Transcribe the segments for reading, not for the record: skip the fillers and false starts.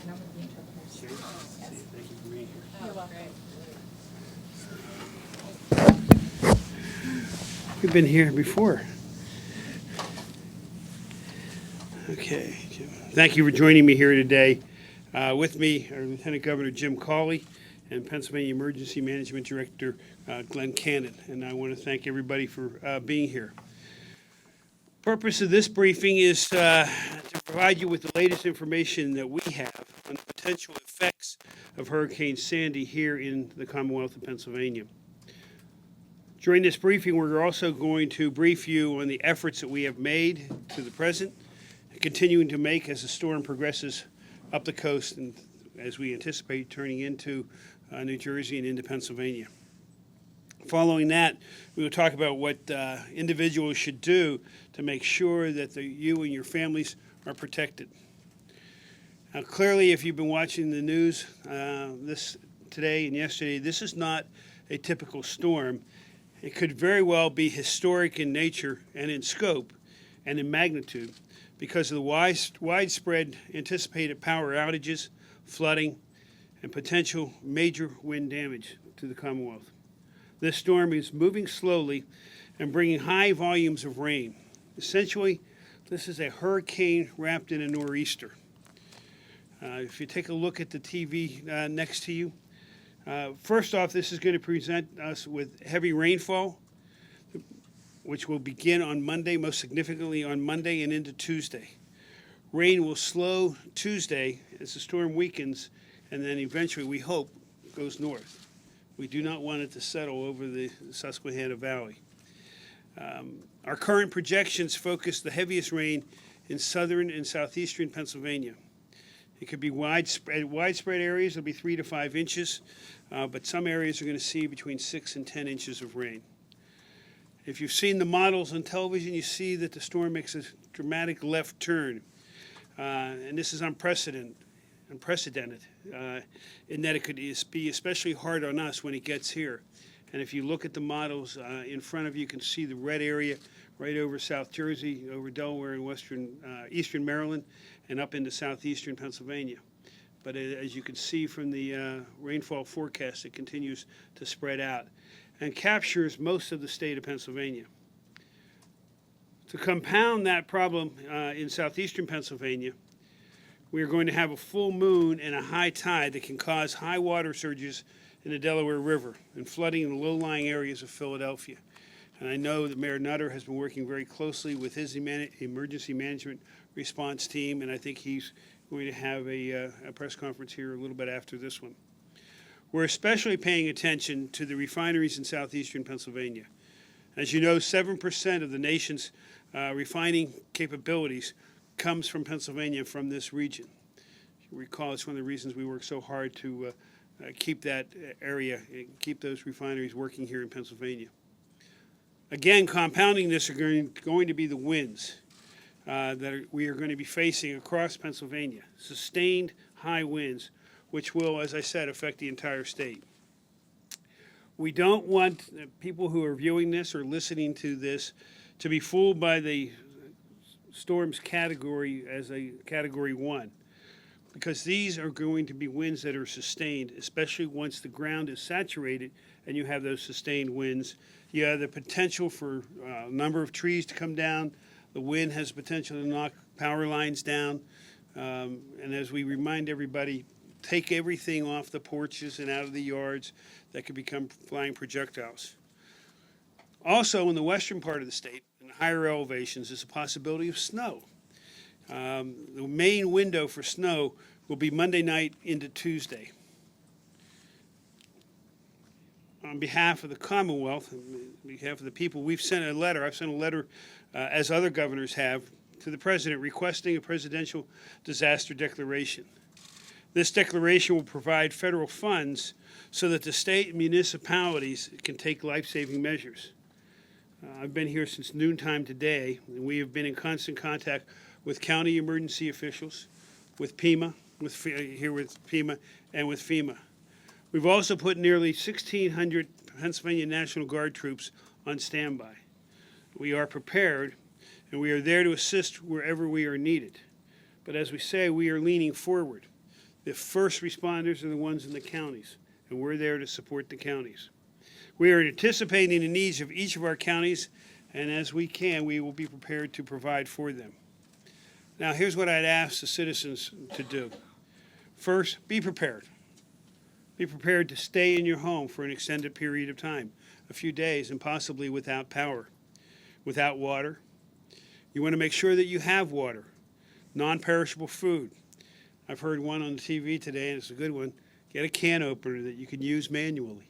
and I'm going to be interpreter. Sure. Yes. Thank you for being here. You're welcome. You've been here before. Okay, Jim. Thank you for joining me here today. With me are Lieutenant Governor Jim Cawley and Pennsylvania Emergency Management Director Glenn Cannon. And I want to thank everybody for being here. Purpose of this briefing is to provide you with the latest information that we have on the potential effects of Hurricane Sandy here in the Commonwealth of Pennsylvania. During this briefing, we're also going to brief you on the efforts that we have made to the present and continuing to make as the storm progresses up the coast and as we anticipate turning into New Jersey and into Pennsylvania. Following that, we will talk about what individuals should do to make sure that you and your families are protected. Now, clearly, if you've been watching the news this today and yesterday, this is not a typical storm. It could very well be historic in nature and in scope and in magnitude because of the widespread anticipated power outages, flooding, and potential major wind damage to the Commonwealth. This storm is moving slowly and bringing high volumes of rain. Essentially, this is a hurricane wrapped in a nor'easter. If you take a look at the TV next to you, first off, this is going to present us with heavy rainfall, which will begin on Monday, most significantly on Monday and into Tuesday. Rain will slow Tuesday as the storm weakens, and then eventually, we hope, goes north. We do not want it to settle over the Susquehanna Valley. Our current projections focus the heaviest rain in southern and southeastern Pennsylvania. It could be widespread areas, it'll be 3 to 5 inches, but some areas are going to see between 6 and 10 inches of rain. If you've seen the models on television, you see that the storm makes a dramatic left turn, and this is unprecedented in that it could be especially hard on us when it gets here. And if you look at the models in front of you, you can see the red area right over South Jersey, over Delaware and eastern Maryland, and up into southeastern Pennsylvania. But as you can see from the rainfall forecast, it continues to spread out and captures most of the state of Pennsylvania. To compound that problem in southeastern Pennsylvania, we are going to have a full moon and a high tide that can cause high water surges in the Delaware River and flooding in the low-lying areas of Philadelphia. And I know that Mayor Nutter has been working very closely with his emergency management response team, and I think he's going to have a press conference here a little bit after this one. We're especially paying attention to the refineries in southeastern Pennsylvania. As you know, 7% of the nation's refining capabilities comes from Pennsylvania, from this region. You recall, it's one of the reasons we work so hard to keep that area, keep those refineries working here in Pennsylvania. Again, compounding this are going to be the winds we are going to be facing across Pennsylvania. Sustained high winds, which will, as I said, affect the entire state. We don't want people who are viewing this or listening to this to be fooled by the storm's category as a Category 1, because these are going to be winds that are sustained, especially once the ground is saturated and you have those sustained winds. You have the potential for a number of trees to come down. The wind has potential to knock power lines down. And as we remind everybody, take everything off the porches and out of the yards that could become flying projectiles. Also, in the western part of the state, in higher elevations, is a possibility of snow. The main window for snow will be Monday night into Tuesday. On behalf of the Commonwealth, on behalf of the people, I've sent a letter, as other governors have, to the President requesting a presidential disaster declaration. This declaration will provide federal funds so that the state and municipalities can take life-saving measures. I've been here since noontime today, and we have been in constant contact with county emergency officials, with FEMA, with FEMA. We've also put nearly 1,600 Pennsylvania National Guard troops on standby. We are prepared, and we are there to assist wherever we are needed. But as we say, we are leaning forward. The first responders are the ones in the counties, and we're there to support the counties. We are anticipating the needs of each of our counties, and as we can, we will be prepared to provide for them. Now, here's what I'd ask the citizens to do. First, be prepared. Be prepared to stay in your home for an extended period of time, a few days, and possibly without power, without water. You want to make sure that you have water, non-perishable food. I've heard one on the TV today, and it's a good one. Get a can opener that you can use manually.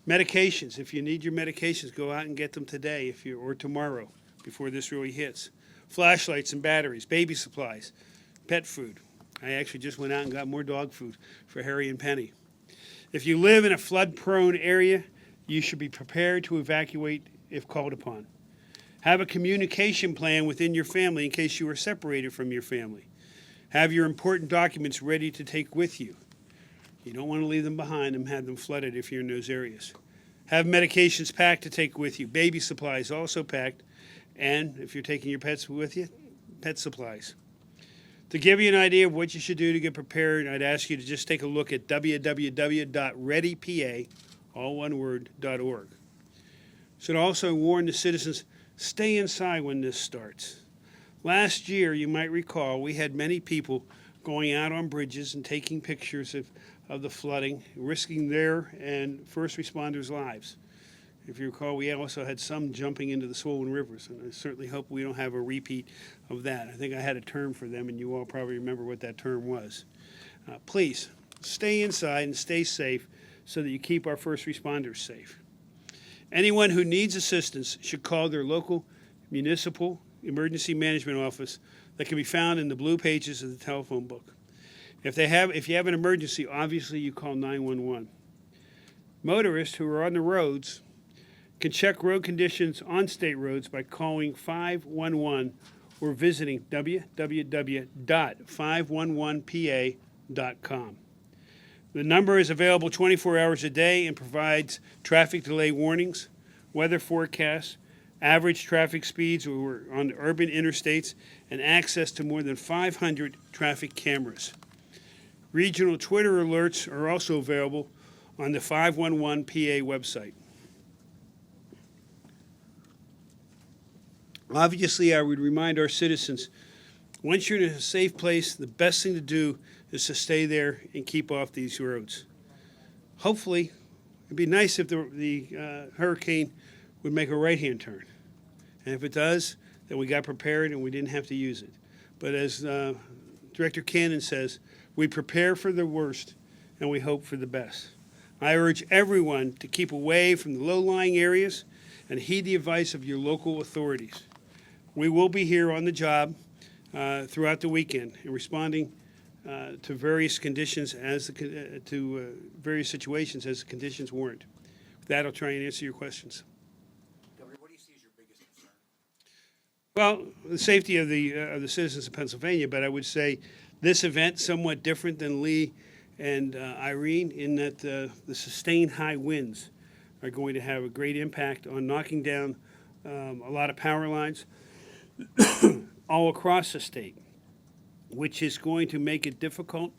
Medications. If you need your medications, go out and get them today or tomorrow before this really hits. Flashlights and batteries, baby supplies, pet food. I actually just went out and got more dog food for Harry and Penny. If you live in a flood-prone area, you should be prepared to evacuate if called upon. Have a communication plan within your family in case you are separated from your family. Have your important documents ready to take with you. You don't want to leave them behind and have them flooded if you're in those areas. Have medications packed to take with you. Baby supplies also packed. And if you're taking your pets with you, pet supplies. To give you an idea of what you should do to get prepared, I'd ask you to just take a look at www.readypa, all one word, .org. Should also warn the citizens, stay inside when this starts. Last year, you might recall, we had many people going out on bridges and taking pictures of the flooding, risking their and first responders' lives. If you recall, we also had some jumping into the swollen rivers, and I certainly hope we don't have a repeat of that. I think I had a term for them, and you all probably remember what that term was. Please, stay inside and stay safe so that you keep our first responders safe. Anyone who needs assistance should call their local municipal emergency management office that can be found in the blue pages of the telephone book. If you have an emergency, obviously you call 911. Motorists who are on the roads can check road conditions on state roads by calling 511 or visiting www.511pa.com. The number is available 24 hours a day and provides traffic delay warnings, weather forecasts, average traffic speeds on urban interstates, and access to more than 500 traffic cameras. Regional Twitter alerts are also available on the 511 PA website. Obviously, I would remind our citizens, once you're in a safe place, the best thing to do is to stay there and keep off these roads. Hopefully, it'd be nice if the hurricane would make a right-hand turn. And if it does, then we got prepared and we didn't have to use it. But as Director Cannon says, we prepare for the worst and we hope for the best. I urge everyone to keep away from the low-lying areas and heed the advice of your local authorities. We will be here on the job throughout the weekend in responding to various conditions various situations as the conditions warrant. With that, I'll try and answer your questions. Governor, what do you see as your biggest concern? Well, the safety of the citizens of Pennsylvania, but I would say this event somewhat different than Lee and Irene in that the sustained high winds are going to have a great impact on knocking down a lot of power lines all across the state, which is going to make it difficult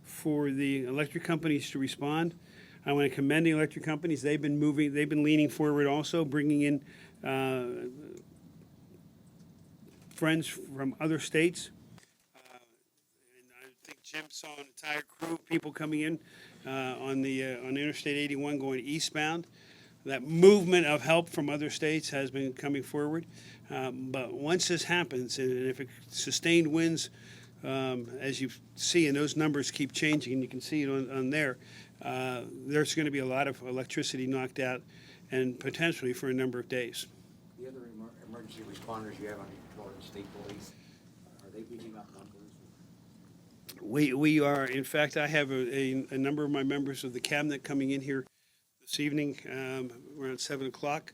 for the electric companies to respond. I want to commend the electric companies. They've been leaning forward also, bringing in friends from other states. And I think Jim saw an entire crew of people coming in on Interstate 81 going eastbound. That movement of help from other states has been coming forward. But once this happens, and if it sustained winds, as you see, and those numbers keep changing, and you can see it on there, there's going to be a lot of electricity knocked out, and potentially for a number of days. The other emergency responders you have on your Florida State Police, are they beating up numbers? We are, in fact, I have a number of my members of the cabinet coming in here this evening around 7 o'clock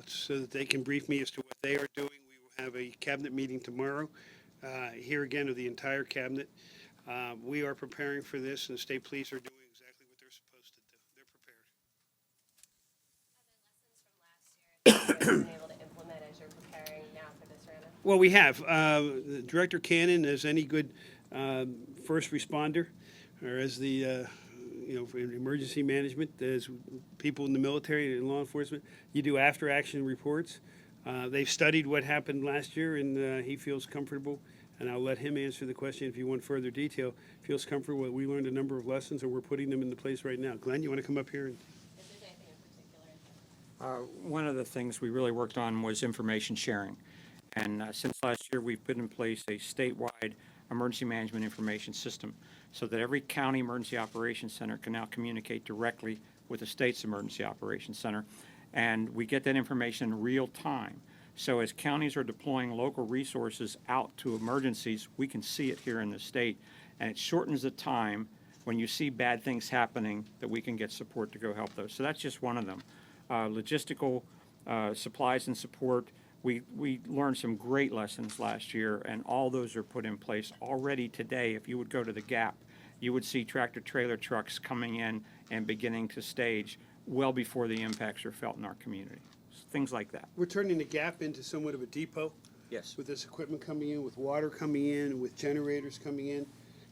so that they can brief me as to what they are doing. We will have a cabinet meeting tomorrow, here again of the entire cabinet. We are preparing for this, and the state police are doing exactly what they're supposed to do. They're prepared. Are there lessons from last year that you've been able to implement as you're preparing now for this round? Well, we have. Director Cannon, as any good first responder, or as the for emergency management, as people in the military and law enforcement, you do after-action reports. They've studied what happened last year, and he feels comfortable. And I'll let him answer the question if you want further detail. Feels comfortable. We learned a number of lessons, and we're putting them into place right now. Glenn, you want to come up here? If there's anything in particular. One of the things we really worked on was information sharing. And since last year, we've put in place a statewide emergency management information system so that every county emergency operations center can now communicate directly with the state's emergency operations center. And we get that information in real time. So as counties are deploying local resources out to emergencies, we can see it here in the state. And it shortens the time when you see bad things happening that we can get support to go help those. So that's just one of them. Logistical supplies and support. We learned some great lessons last year, and all those are put in place already today. If you would go to the Gap, you would see tractor-trailer trucks coming in and beginning to stage well before the impacts are felt in our community. Things like that. We're turning the Gap into somewhat of a depot. Yes. With this equipment coming in, with water coming in, with generators coming in.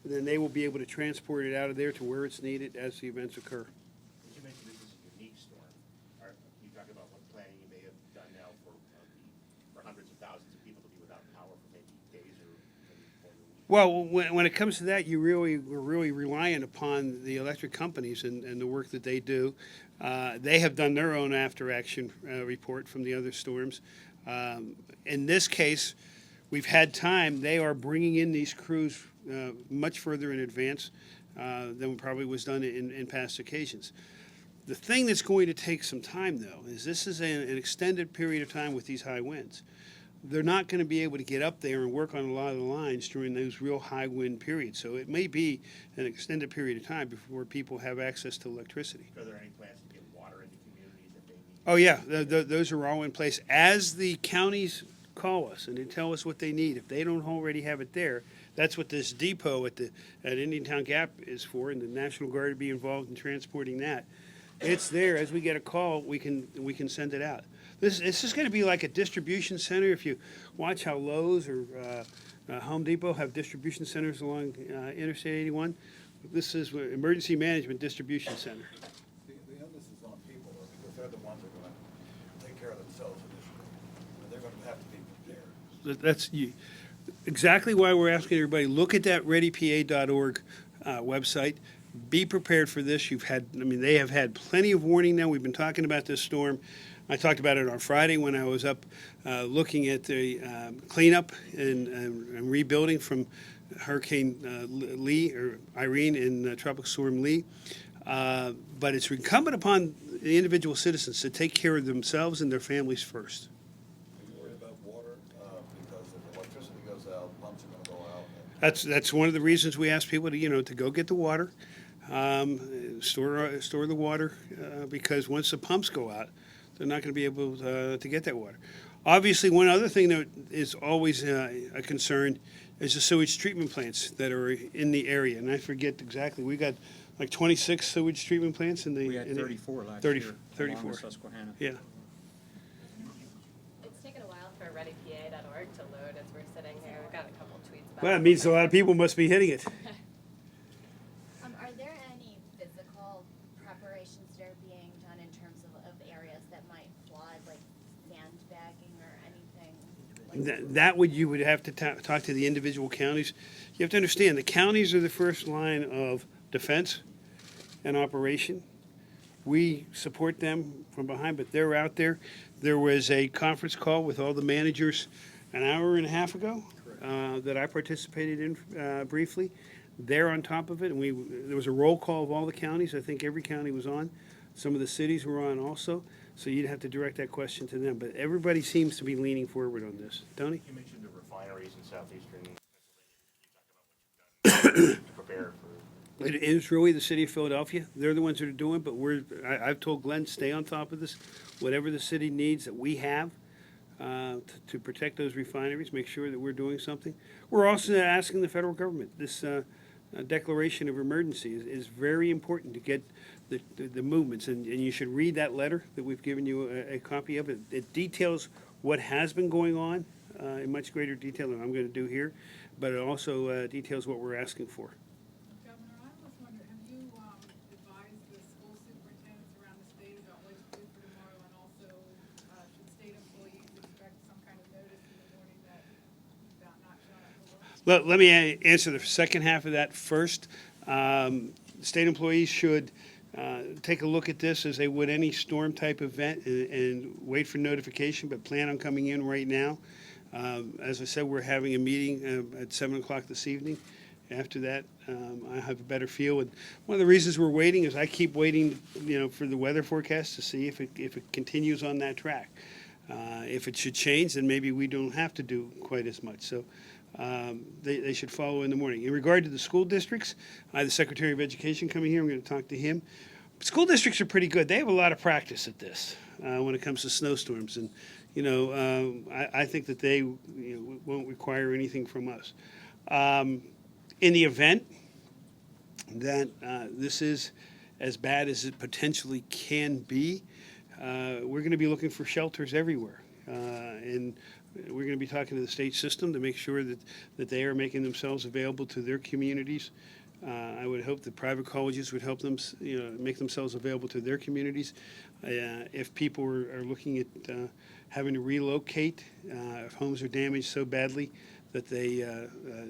And then they will be able to transport it out of there to where it's needed as the events occur. You mentioned this is a unique storm. Are you talking about what planning you may have done now for hundreds of thousands of people to be without power for maybe days or maybe weeks? Well, when it comes to that, we're really reliant upon the electric companies and the work that they do. They have done their own after-action report from the other storms. In this case, we've had time. They are bringing in these crews much further in advance than probably was done in past occasions. The thing that's going to take some time, though, is this is an extended period of time with these high winds. They're not going to be able to get up there and work on a lot of the lines during those real high wind periods. So it may be an extended period of time before people have access to electricity. Are there any plans to get water into communities that they need? Oh, yeah, those are all in place. As the counties call us and they tell us what they need, if they don't already have it there, that's what this depot at Indiantown Gap is for, and the National Guard to be involved in transporting that. It's there. As we get a call, we can send it out. This is going to be like a distribution center. If you watch how Lowe's or Home Depot have distribution centers along Interstate 81, this is an emergency management distribution center. The onus is on people, though, because they're the ones that are going to take care of themselves initially. They're going to have to be prepared. That's exactly why we're asking everybody, look at that readypa.org website. Be prepared for this. They have had plenty of warning now. We've been talking about this storm. I talked about it on Friday when I was up looking at the cleanup and rebuilding from Hurricane Lee or Irene and Tropical Storm Lee. But it's incumbent upon the individual citizens to take care of themselves and their families first. Are you worried about water? Because if electricity goes out, pumps are going to go out. That's one of the reasons we ask people to go get the water, store the water, because once the pumps go out, they're not going to be able to get that water. Obviously, one other thing that is always a concern is the sewage treatment plants that are in the area. And I forget exactly. We got like 26 sewage treatment plants in the. We had 34 last 30, year. 34. Along the Susquehanna. Yeah. It's taken a while for readypa.org to load as we're sitting here. We've got a couple tweets about Well, it means a lot of people must be hitting it. Are there any physical preparations that are being done in terms of areas that might flood, like sandbagging or anything? You would have to talk to the individual counties. You have to understand, the counties are the first line of defense and operation. We support them from behind, but they're out there. There was a conference call with all the managers an hour and a half ago that I participated in briefly. They're on top of it, and there was a roll call of all the counties. I think every county was on. Some of the cities were on also, so you'd have to direct that question to them. But everybody seems to be leaning forward on this. Tony? You mentioned the refineries in southeastern Pennsylvania. Can you talk about what you've done to prepare for? It is really the city of Philadelphia. They're the ones that are doing it, but I've told Glenn, stay on top of this. Whatever the city needs that we have to protect those refineries, make sure that we're doing something. We're also asking the federal government. This declaration of emergency is very important to get the movements, and you should read that letter that we've given you a copy of. It details what has been going on in much greater detail than I'm going to do here. but it also details what we're asking for. Governor, I was wondering, have you advised the school superintendents around the state about what to do for tomorrow? And also, should state employees expect some kind of notice in the morning about not showing up for work? Let me answer the second half of that first. State employees should take a look at this as they would any storm type event and wait for notification, but plan on coming in right now. As I said, we're having a meeting at 7 o'clock this evening. After that, I have a better feel. And one of the reasons we're waiting is I keep waiting, for the weather forecast to see if it continues on that track. If it should change, then maybe we don't have to do quite as much. So they should follow in the morning. In regard to the school districts, I have the Secretary of Education coming here. I'm going to talk to him. School districts are pretty good. They have a lot of practice at this when it comes to snowstorms. And, I think that they won't require anything from us. In the event that this is as bad as it potentially can be, we're going to be looking for shelters everywhere. And we're going to be talking to the state system to make sure that they are making themselves available to their communities. I would hope that private colleges would help them, make themselves available to their communities. If people are looking at having to relocate, if homes are damaged so badly that they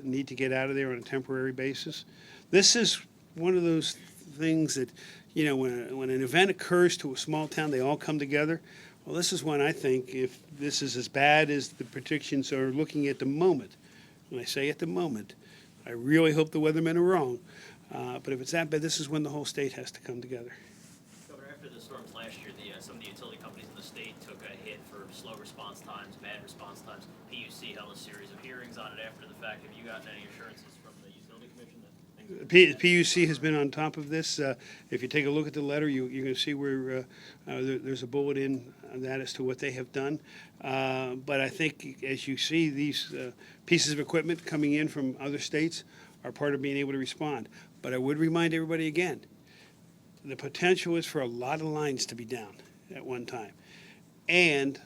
need to get out of there on a temporary basis. This is one of those things that, when an event occurs to a small town, they all come together. Well, this is one I think, if this is as bad as the predictions are looking at the moment, when I say at the moment, I really hope the weathermen are wrong. But if it's that bad, this is when the whole state has to come together. Governor, after the storms last year, some of the utility companies in the state took a hit for slow response times, bad response times. PUC held a series of hearings on it after the fact. Have you gotten any assurances from the utility commission that things PUC has been on top of this. If you take a look at the letter, you're going to see where there's a bullet in that as to what they have done. But I think as you see these pieces of equipment coming in from other states are part of being able to respond. But I would remind everybody again, the potential is for a lot of lines to be down at one time. And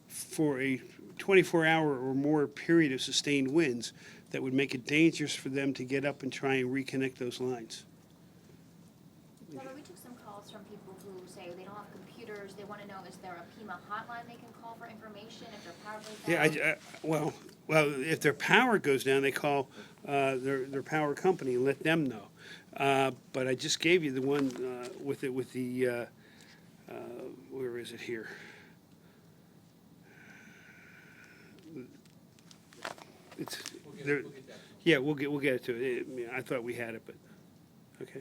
for a 24-hour or more period of sustained winds, that would make it dangerous for them to get up and try and reconnect those lines. Trevor, we took some calls from people who say they don't have computers. They want to know, is there a PEMA hotline they can call for information if their power goes down? Well, if their power goes down, they call their power company and let them know. But I just gave you the one with the where is it here? It's there. Yeah, we'll get it to it. I mean, I thought we had it, but okay.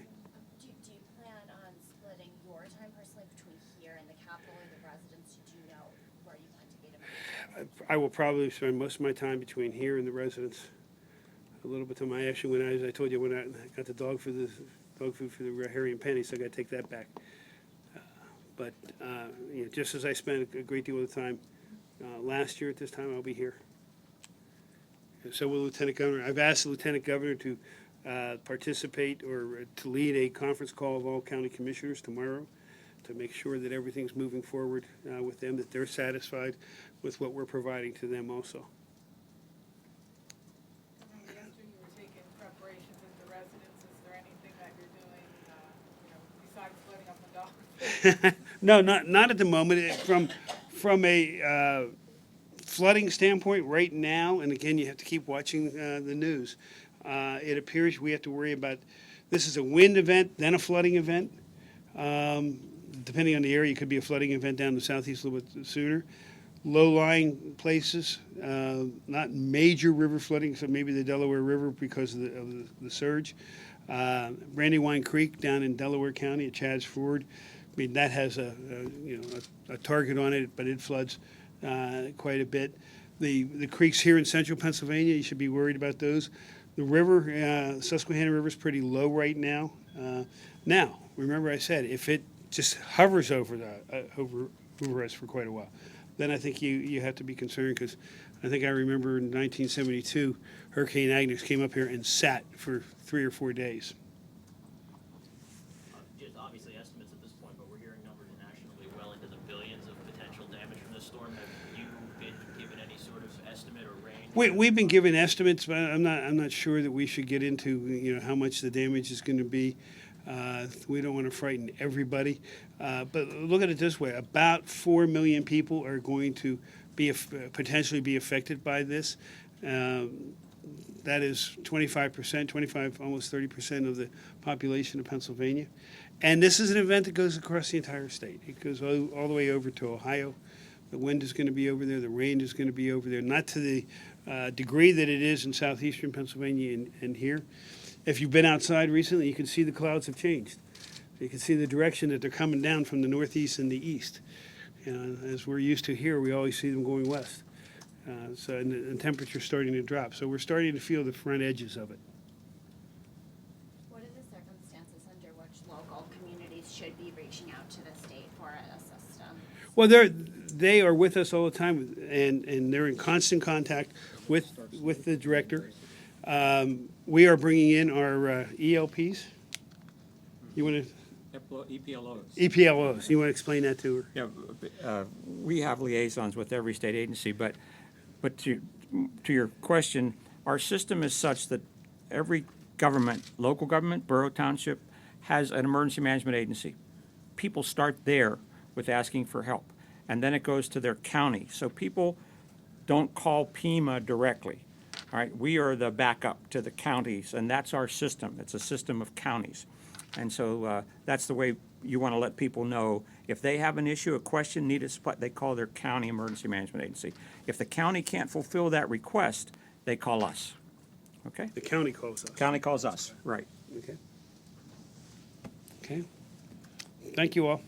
Do you plan on splitting your time personally between here and the Capitol or the residents? Do you know where you plan to be tomorrow? I will probably spend most of my time between here and the residents. A little bit of my action when I told you when I got the dog food for the Harry and Penny, so I got to take that back. But just as I spent a great deal of the time last year at this time, I'll be here. And so will Lieutenant Governor. I've asked the Lieutenant Governor to participate or to lead a conference call of all county commissioners tomorrow to make sure that everything's moving forward with them, that they're satisfied with what we're providing to them also. Yesterday you were taking preparations with the residents. Is there anything that you're doing, besides flooding up the dock? No, not at the moment. From a flooding standpoint right now, and again, you have to keep watching the news. It appears we have to worry about, this is a wind event, then a flooding event. Depending on the area, it could be a flooding event down in the southeast a little bit sooner. Low-lying places, not major river flooding, so maybe the Delaware River because of the surge. Brandywine Creek down in Delaware County at Chadds Ford. I mean, that has a target on it, but it floods quite a bit. The creeks here in central Pennsylvania, you should be worried about those. The river, Susquehanna River, is pretty low right now. Now, remember I said, if it just hovers over us for quite a while, then I think you have to be concerned, because I think I remember in 1972, Hurricane Agnes came up here and sat for 3 or 4 days. It's obviously estimates at this point, but we're hearing numbers nationally well into the billions of potential damage from this storm. Have you been given any sort of estimate or range We've been given estimates, but I'm not sure that we should get into, how much the damage is going to be. We don't want to frighten everybody. But look at it this way, about 4 million people are going to potentially be affected by this. That is 25%, 25, almost 30% of the population of Pennsylvania. And this is an event that goes across the entire state. It goes all the way over to Ohio. The wind is going to be over there. The rain is going to be over there. Not to the degree that it is in southeastern Pennsylvania and here. If you've been outside recently, you can see the clouds have changed. You can see the direction that they're coming down from the northeast and the east. As we're used to here, we always see them going west. And the temperature's starting to drop. So we're starting to feel the front edges of it. What are the circumstances under which local communities should be reaching out to the state for assistance? Well, they are with us all the time, and they're in constant contact with the director. We are bringing in our ELPs. You want to? EPLOs. EPLOs. You want to explain that to her? Yeah, we have liaisons with every state agency, but to your question, our system is such that every government, local government, borough, township, has an emergency management agency. People start there with asking for help, and then it goes to their county. So people don't call PEMA directly. All right, we are the backup to the counties, and that's our system. It's a system of counties. And so that's the way you want to let people know. If they have an issue, a question, need a spot, they call their county emergency management agency. If the county can't fulfill that request, they call us. Okay? The county calls us. County calls us, right. Okay. Okay. Thank you all.